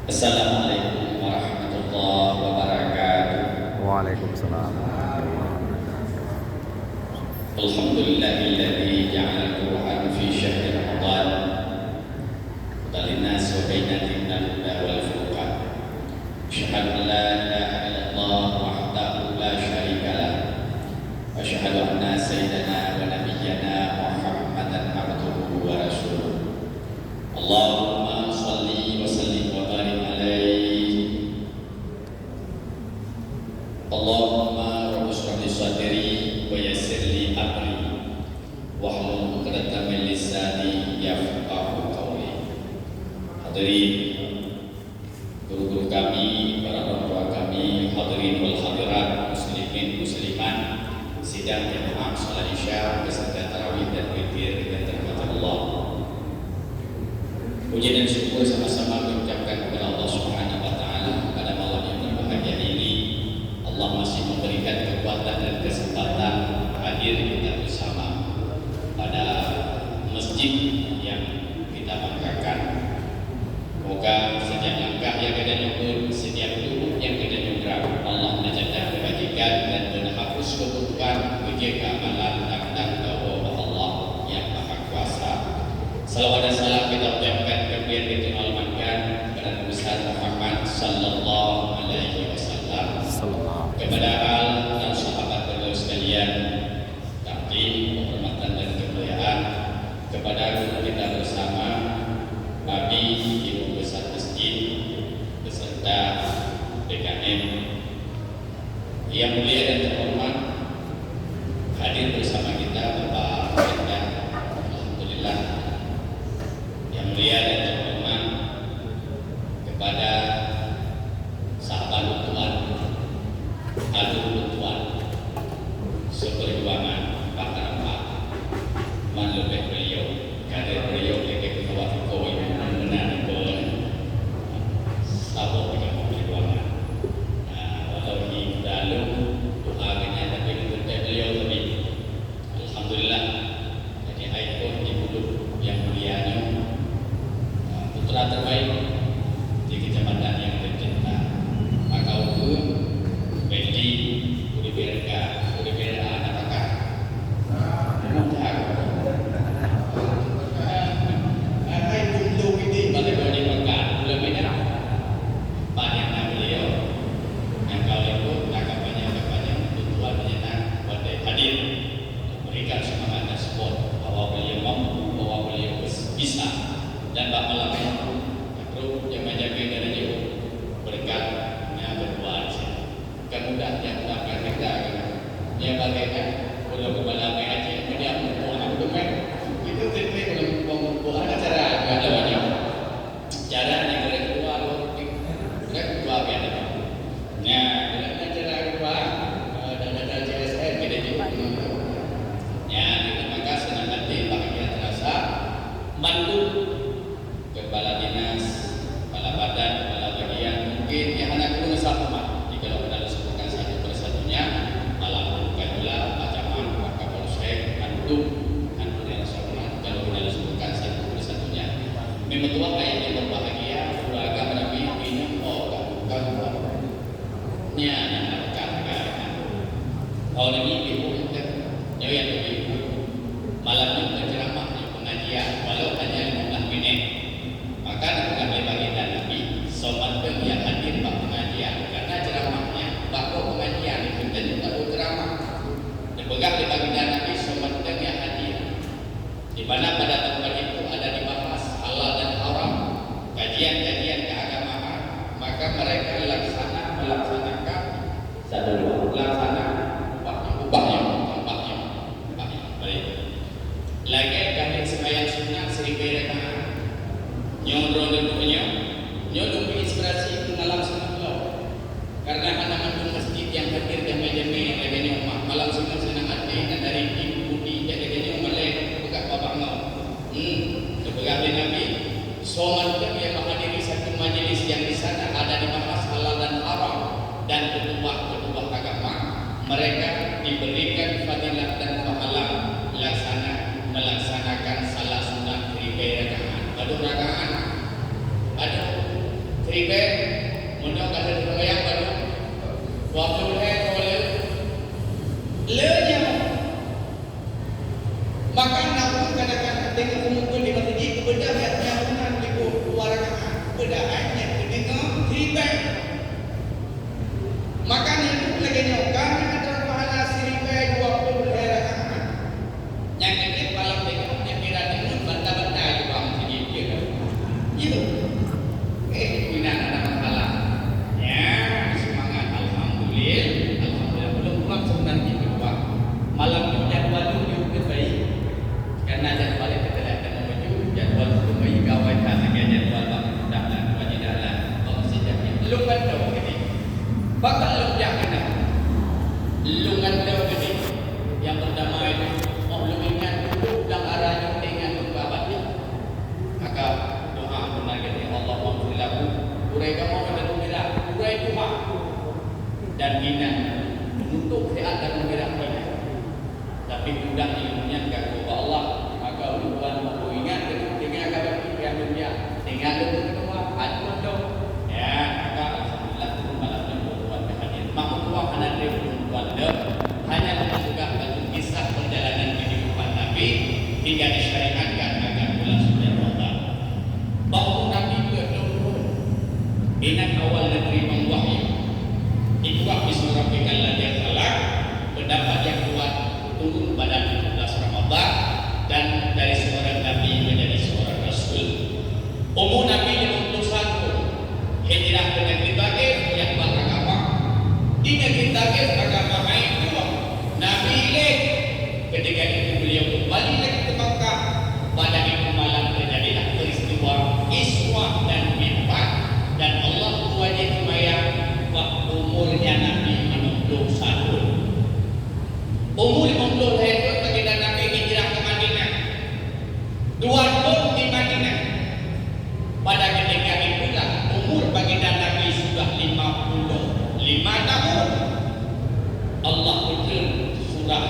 Assalamualaikum warahmatullahi wabarakatuh. Waalaikumsalam. Alhamdulillahilladzi ja'ala al-Qur'ana fi syahri Ramadan hudan linnas wa bayyinatin minal huda wal furqan. Asyhadu an la ilaha illallah wahdahu la syarika lah. Wa asyhadu anna sayyidana wa nabiyyana Muhammadan abduhu wa rasuluh. Allahumma shalli wa sallim wa barik alaihi. Allahumma rabbi shrah li sadri wa yassir li amri wahlul 'uqdatam min lisani yafqahu qawli. Hadirin guru-guru kami, para orang tua kami, hadirin wal hadirat, muslimin muslimat, sidang jamaah salat Isya beserta tarawih dan witir yang dirahmati Allah. Puji dan syukur sama-sama mengucapkan kepada Allah Subhanahu wa taala pada malam yang berbahagia ini. Allah masih memberikan kekuatan dan kesempatan hadir kita bersama pada masjid yang kita banggakan. Semoga setiap langkah yang kita nyebut, setiap duduk yang kita nyungkrap, Allah menjaga kebajikan dan menghapus keburukan, menjaga amalan dan taubat Allah yang Maha Kuasa. Salawat dan salam kita ucapkan kepada almarhum kepada besar Muhammad sallallahu alaihi wasallam, kepada al dan sahabat beliau sekalian, takdim, kehormatan dan kemuliaan, kepada guru kita bersama, Nabi Ibu Besar Masjid beserta BKM yang mulia dan terhormat, hadir bersama kita Bapak Pemda, alhamdulillah. Yang mulia dan terhormat, kepada sahabat Tuhan, aduh Tuhan, seperjuangan Pak Ramah, manlebih beliau, kader beliau lebih kawat kau yang benar boleh sabuk dengan perjuangan. Walau di dalam doa kena tapi untuk beliau lebih, alhamdulillah. Jadi ikon di hidup yang mulianya, putra terbaik di kecamatan yang tercinta. Maka pun Beli Udiberga anak-anak mudah. Hai untuk ini balik dari Mekah lebih enak. Banyak beliau yang kali itu tanggapannya tujuan menyenang pada hadir memberikan semangat dan support bahwa beliau mampu, bahwa beliau bisa dan tak malam makro yang menjaga dari jauh berkatnya berdoa saja. Kemudian yang melakukan kita yang bagaikan kalau kepada aja dia berdoa dengan itu tidak belum berdoa cara ada banyak cara yang kedua kedua biasa ya dengan cara kedua dan ada CSR kita juga ya terima kasih nanti bahagia terasa bantu kepala dinas, kepala badan, kepala bagian, mungkin yang anak guru sama. Jika kita disebutkan satu persatunya, malam kajulah, bacaman, maka polsek, antum yang sama. Kalau kita disebutkan satu persatunya, memang tua kayak yang berbahagia, keluarga menabi minum, bukan. Nya, kalau ini ibu yang ibu malam itu ceramah, pengajian, walau hanya 15 menit. Maka bukan bagi Nabi sobat yang hadir pak pengajian karena ceramahnya bakal pengajian itu dan juga ceramah dipegang di bagi Nabi sobat yang hadir di mana pada tempat itu ada dibahas halal dan haram, kajian-kajian keagamaan, maka mereka melaksanakan ubahnya baik lagi kami sembahyang sunat 1000 rakaat nyodro dulunya, nyodro inspirasi malam sunat karena anak-anak masjid yang hadir dan meja-meja lagi rumah malam sunat senang hati dan dari ibu budi jadi jadi malay buka bapak ngau, sebagai Nabi, somat yang menghadiri satu majelis yang di sana ada dibahas halal dan haram dan kedua agama, mereka diberikan fadilah dan pahala melaksanakan salat sunat 1000 rakaat. Ada Tribe, mudah kata terbayang baru. Waktu oleh lenya. Maka nak kadang-kadang tengok umur di masjid kebedah yang benar di luar rakaat. Kebedaannya kedengar tribe. Maka itu lagi nyokan ada pahala tribe 20 rakaat. Yang ini malam tengok yang kira dengan benda-benda juga masjid dia. Itu. Bina ada masalah. Ya, semangat alhamdulillah. Alhamdulillah belum pulang sebenarnya kedua. Malam itu jadwal itu baik. Karena jadwal itu tidak akan menuju jadwal itu baik kawan tak jadwal dah wajidalah. Kalau sejati belum ada begini. Bakal belum yakin dah. Belum ada begini. Yang pertama itu belum ingat dulu dan arahnya dengan babatnya. Maka doa benar kata Allah Subhanahu urai kamu dan mengira urai Tuhan dan bina menutup sehat dan mengira bina. Tapi mudah ilmunya enggak kepada Allah. Maka Tuhan mau ingat dengan kabar yang dunia dengan itu kedua ada ya maka alhamdulillah malamnya Tuhan berhadir. Maka Tuhan hanya dia Tuhan hanya juga bagi kisah perjalanan kehidupan Nabi hingga disyariatkan agar bulan suci Ramadan. Waktu Nabi berturun ingat awal menerima wahyu ikhwah bismillahirrahmanirrahim ladzi khalaq pendapat yang kuat turun pada 17 Ramadan dan dari seorang Nabi menjadi seorang Rasul. Umur Nabi 21 hijrah ke negeri Taif yang beragama di negeri Taif agama itu Nabi ilih ketika itu beliau kembali lagi ke Makkah. Pada itu malam terjadilah peristiwa Isra dan Mi'raj dan Allah wajib semaya waktu umurnya Nabi 50 tahun. Umur 50 tahun baginda Nabi hijrah ke Madinah. 2 tahun di Madinah. Pada ketika itulah umur baginda Nabi sudah 55 tahun. Allah turun surah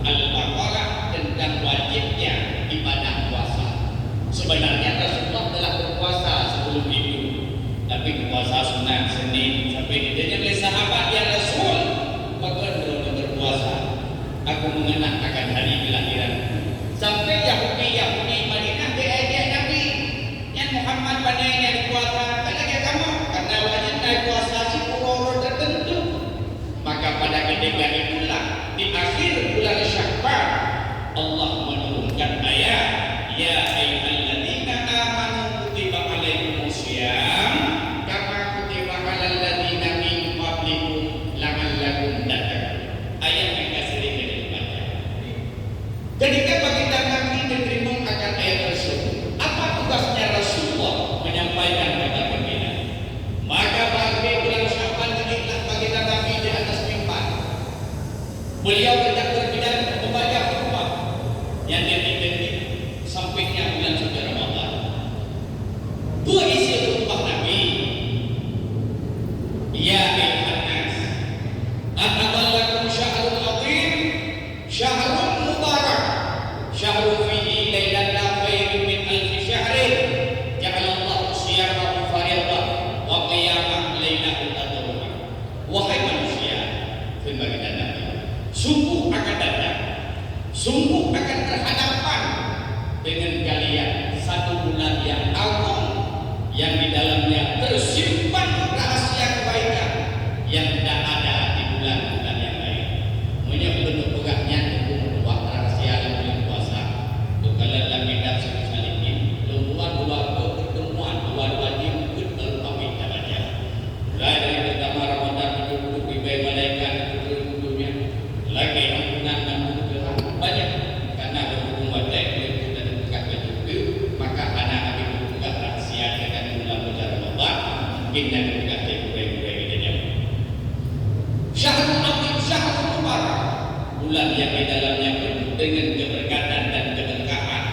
Al-Baqarah tentang wajibnya ibadah puasa. Sebenarnya Rasulullah telah berpuasa sebelum itu, tapi puasa sunat Senin sampai ditanya oleh sahabat ya Rasul, bagaimana belum berpuasa? Aku mengenang akan hari kelahiran. Sampai Yahudi Madinah diajak Nabi yang Muhammad pada yang puasa. Kata kamu karena wajib naik puasa si orang tertentu. Maka pada ketika itulah di akhir bulan Syawal Allah menurunkan ayat ya ayyuhalladzina amanu kutiba alaikumusiyam kama kutiba alal ladzina min qablikum la'allakum tattaqun. Ayat yang sering kita baca. Ketika baginda Nabi diterima akan ayat tersebut, apa tugasnya Rasulullah menyampaikan kepada baginda? Maka bagi bulan Syawal inilah baginda Nabi di atas mimbar. Beliau tidak berbicara membaca khutbah yang diikuti sampainya bulan suci Ramadan. Dua isi khutbah Nabi. Ya ayuhan nas, aqballakum syahrul azim, syahrul mubarak, syahrul fihi lailatul khairin min alfi syahrin, ja'alallahu siyamahu fardhan wa qiyamah lailatul adha. Wahai manusia, firman Nabi, sungguh akan datang, sungguh akan berhadapan dengan kalian satu bulan yang agung yang di dalamnya tersimpan rahasia kebaikan yang tidak ada di bulan-bulan yang lain. Menyebut pegahnya untuk membuat rahasia yang bulan puasa. Bukanlah lagi dan sekalian lumpuhan dua pertemuan dua wajib betul pamit saja. Mulai dari pertama Ramadan menutup ibadah malaikat dunia lagi ampunan dan kebenaran banyak karena berhubung wajib dan tegak betul maka anak Nabi juga rahasia dengan bulan Ramadan mungkin dan juga kurai-kurai kita Syahrul Azim, Syahrul Mubarak, bulan yang di dalamnya penuh dengan keberkatan dan keberkahan.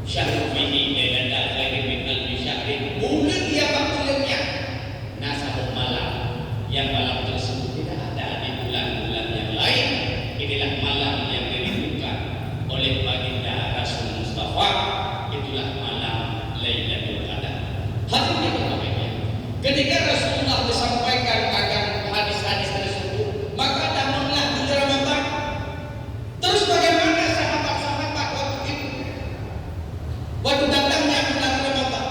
Syahrul fihi lailatul khairin min alfi syahrin, bulan yang bulannya nasabul malam yang malam tersebut tidak ada di bulan-bulan yang lain. Inilah malam yang dirindukan oleh baginda Rasul Mustafa. Itulah malam Lailatul Qadar. Hadirin yang berbahagia, Ketika Rasulullah disampaikan akan hadis-hadis tersebut, maka datanglah bulan Ramadan. Terus bagaimana sahabat-sahabat waktu itu? Waktu datangnya bulan Ramadan,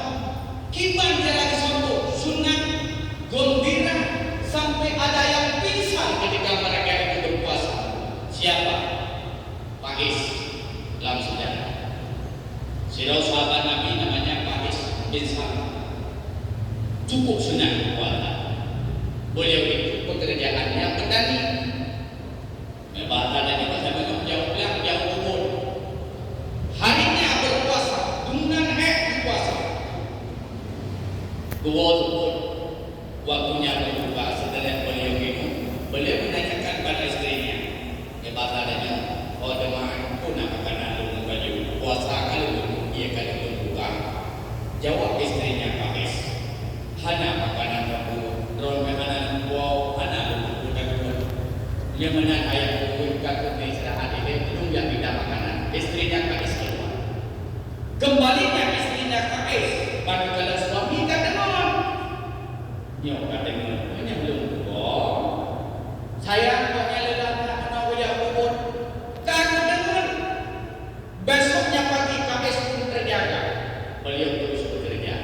kiban dia lagi sombong, sunat, gembira, sampai ada yang pingsan ketika mereka itu berpuasa. Siapa? Pais dalam sejarah. Sahabat Nabi namanya Pais bin Salam. Cukup sunat puasa. Beliau itu pekerjaannya petani. Bahasa tadi bahasa jauh kubur. Harinya berpuasa, dengan berpuasa. Dua kubur. Waktunya berbuka setelah beliau minum. Beliau menanyakan pada istrinya. Bahasa tadi, oh demam pun apa kena lu baju puasa kali ia kali berbuka. Jawab istrinya Pais. Hana makanan kamu, ron makanan wow, hana lu bukan. Dia menahan ayat bukan ke istirahat ini belum yang tidak makanan. Istrinya Pais keluar. Kembalinya istrinya Pais. Bagi kalau suami kata non, nyok kata non, hanya belum. Oh, saya pokoknya lelah nak boleh kubur. Kata dengar. Besoknya pagi Pais pun terjaga. Beliau terus bekerja.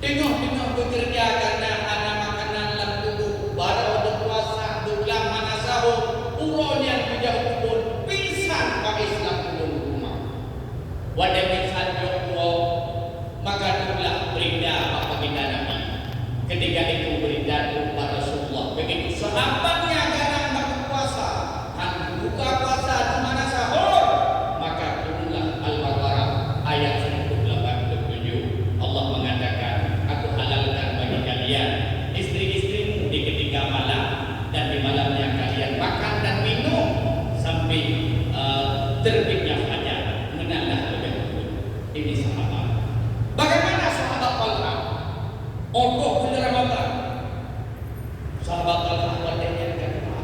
Tengok bekerja karena ada makanan dalam tubuh. Baru berpuasa, berpulang mana sahur. Uronya tidak kubur. Pingsan Pais dalam kubur rumah. Wadah pingsan jauh. Maka itulah berita apa kita Nabi. Ketika itu berita kepada Rasulullah. Begitu sahabatnya kadang berpuasa. Dan buka puasa di mana sahur. Maka turunlah Al-Baqarah ayat 187. Allah mengatakan, aku halalkan bagi kalian istri-istrimu di ketika malam, dan di malamnya kalian makan dan minum sampai terbitnya fajar. Mengenallah lebih dulu. Ini sahabat. Bagaimana sahabat Talha? Untuk bulan Ramadan. Sahabat Talha wadahnya kedua.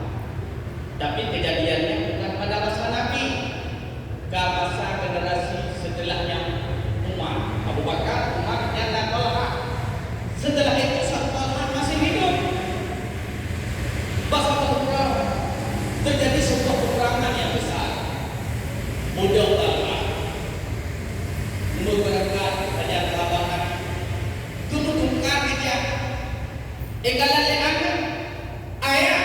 Tapi kejadiannya bukan pada masa Nabi, ke masa generasi setelahnya Umar, Abu Bakar, Umar, dan Talha. Setelah itu sahabat Talha masih hidup. Bahasa peperangan terjadi sebuah peperangan yang besar. Model Talha berangkat pada sahabat tumbukan dia. Ekalan anak ayah,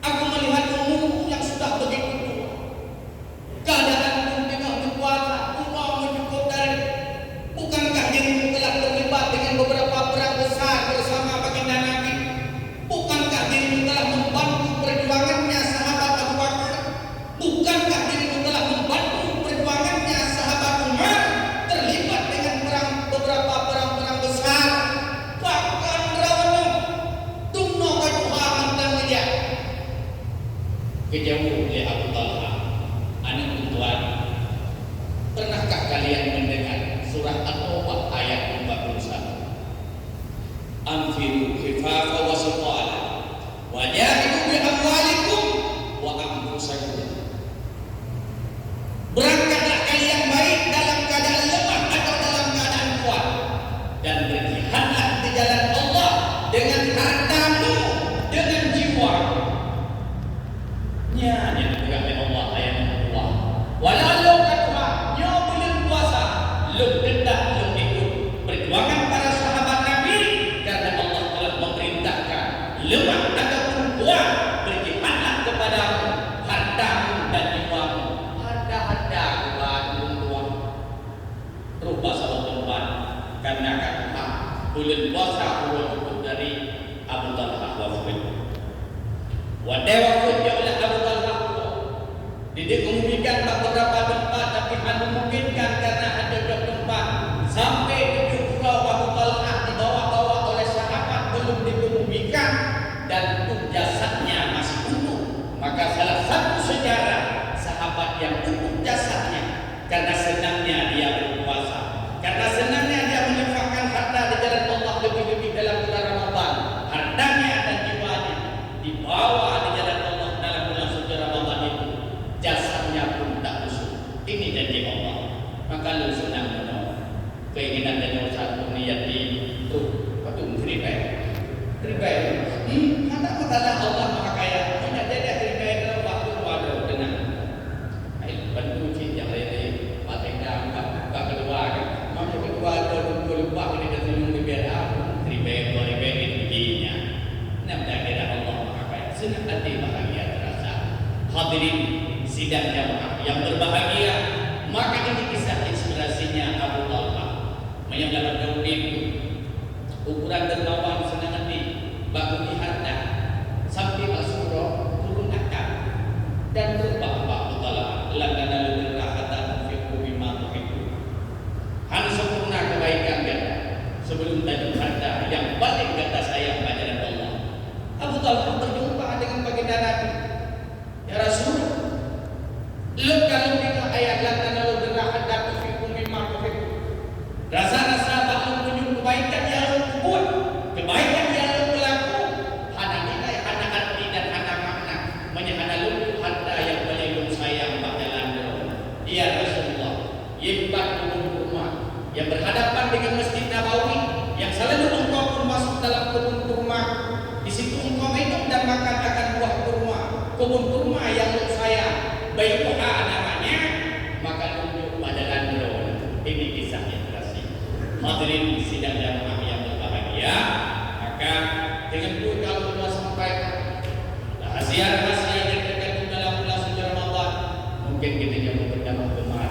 aku melihat umurmu yang sudah begitu tua. Keadaan tengah berpuasa, umur mencukup dari. Bukankah dirimu telah terlibat dengan beberapa perang besar bersama baginda Nabi? Bukankah dirimu telah membantu perjuangannya sahabat Abu Bakar? Bukankah dirimu telah membantu perjuangannya sahabat Umar? Terlibat dengan beberapa perang besar. Bahkan rawan dumno kajuhan dan dia. Kejauh oleh Abu Talha. Anak tuan, pernahkah kalian mendengar surah At-Taubah ayat 41? Anfiru khifafa wa thiqala wa jahidu bi amwalikum wa anfusakum. Berangkatlah kalian baik dalam keadaan lemah atau dalam keadaan kuat, dan berjihadlah di jalan Allah dengan hartamu, dengan jiwamu. Nya oleh Allah ayat Allah. Walau kata nyo bulan puasa, lu hendak lu ikut perjuangan para sahabat Nabi, karena Allah telah memerintahkan lemah ataupun kuat, berjihadlah kepada hartamu dan jiwamu. Harta kuat rupa sahabat tempat karena kata bulan puasa cukup dari Abu Talha wafat. Wadai wafat dia oleh Abu Talha. Dikemudikan beberapa tempat, tapi memungkinkan karena ada tempat sampai ke pulau Abu Talha dibawa-bawa oleh sahabat belum dikemudikan dan jasadnya masih utuh. Maka salah satu sejarah sahabat yang utuh jasadnya karena senangnya dia berpuasa, karena senangnya dia menginfakkan harta di jalan Allah lebih-lebih dalam bulan Ramadan. Hartanya dan jiwanya dibawa di jalan Allah dalam bulan suci Ramadan itu. Jasadnya pun tak busuk. Ini janji Allah. Hadirin sidang jamaah yang berbahagia, maka ini kisah inspirasinya Abu Talha menyambar daun itu ukuran dermawan senang hati bangun di harta sampai al-surah turun akal dan berbah Abu Talha lakana lebih rahatan fiqhu bima tuhibu hanya sempurna kebaikan kita sebelum tajuk harta yang paling kata sayang pada Allah. Abu Talha berjumpa dengan baginda Nabi, ya Rasul, kalau dengan ayat lakana lebih rahatan fiqhu bima tuhibu, rasa-rasa bakal kunjung kebaikan yang buat kebaikan yang berlaku hana nilai, hana arti dan hana makna menyehana lumpuh harta yang paling sayang pada landa. Ya Rasulullah, yimpat kebun kurma yang berhadapan dengan Masjid Nabawi yang selalu engkau pun masuk dalam kebun kurma. Di situ engkau minum dan makan akan buah kurma, kebun kurma yang sayang, Baituha namanya, maka lumpuh pada landa. Ini kisahnya. Hadirin sidang jamaah yang berbahagia, maka dengan itu kalau kita sampaikan rahasia-rahasia yang terkandung dalam bulan suci Ramadan, mungkin kita yang berdamai gemar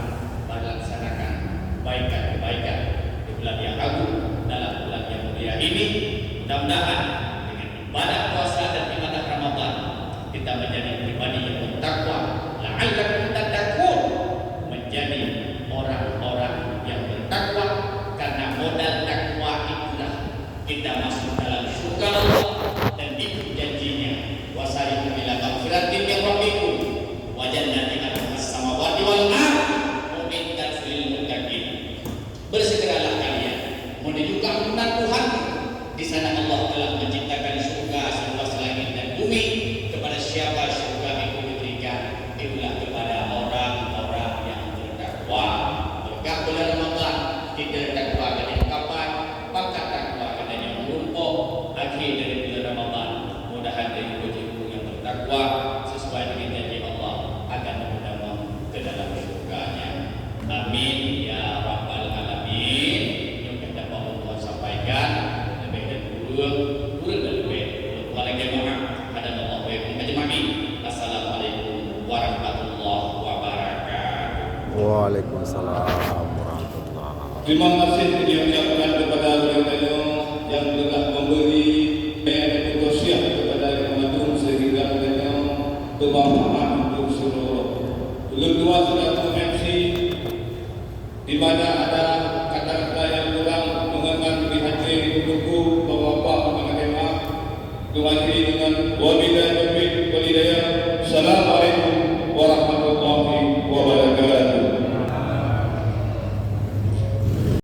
melaksanakan kebaikan di bulan yang agung dalam bulan yang mulia ini. Mudah-mudahan dengan ibadah puasa dan ibadah Ramadan kita menjadi pribadi yang bertakwa, la'allakum tattaqun, menjadi orang-orang yang bertakwa. Karena modal takwa itulah kita masuk dalam surga Allah, dan itu janjinya wasari'u ila maghfiratin min rabbikum wa jannatin 'arduhas samawati wal ardh uiddat lil muttaqin. Bersegeralah kalian menuju keampunan Tuhan. Di sana Allah telah menciptakan surga seluas langit dan bumi. Kepada siapa surga itu diberikan? Itulah kepada orang-orang yang bertakwa. Berkah bulan Ramadan kita takwa dengan kapan, pangkat takwa katanya menumpuk akhir dari bulan Ramadan. Mudah-mudahan dari wujudku yang bertakwa sesuai dengan janji Allah akan memudahkan ke dalam surganya. Amin ya rabbal alamin. Yang kita mohon Tuhan sampaikan lebih dan kurang dan lebih. Wala jamaah ada Allah wa ajma'in. Assalamualaikum warahmatullahi wabarakatuh. Waalaikumsalam. Terima kasih diucapkan kepada beliau yang telah memberi wasiat kepada Ramadan sehingga beliau bermanfaat untuk seluruh. Belum dua sudah MC di mana ada